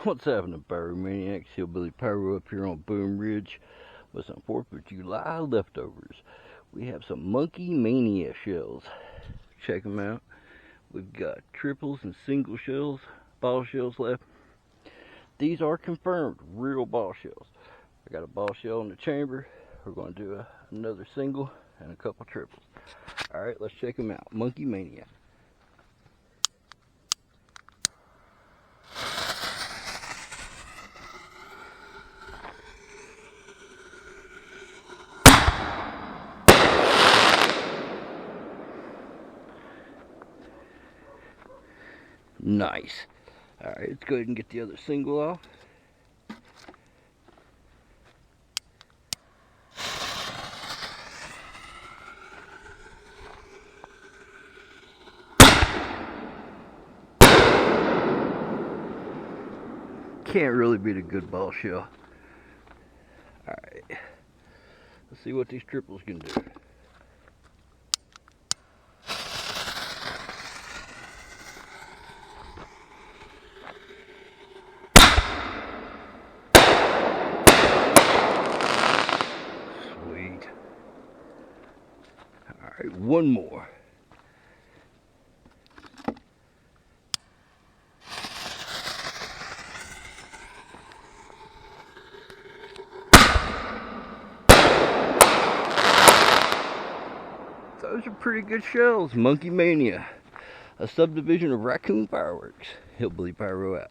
What's happening, Pyromaniacs? Hillbilly Pyro up here on Boom Ridge with some 4th of July leftovers. We have some Monkey Mania shells. Check them out. We've got triples and single shells, ball shells left. These are confirmed real ball shells. I got a ball shell in the chamber. We're going to do another single and a couple triples. Alright, let's check them out. Monkey Mania. Nice. Alright, let's go ahead and get the other single off. Can't really beat a good ball shell. Alright, let's see what these triples can do. Sweet. Alright, one more. Those are pretty good shells. Monkey Mania, a subdivision of Raccoon Fireworks. Hillbilly Pyro out.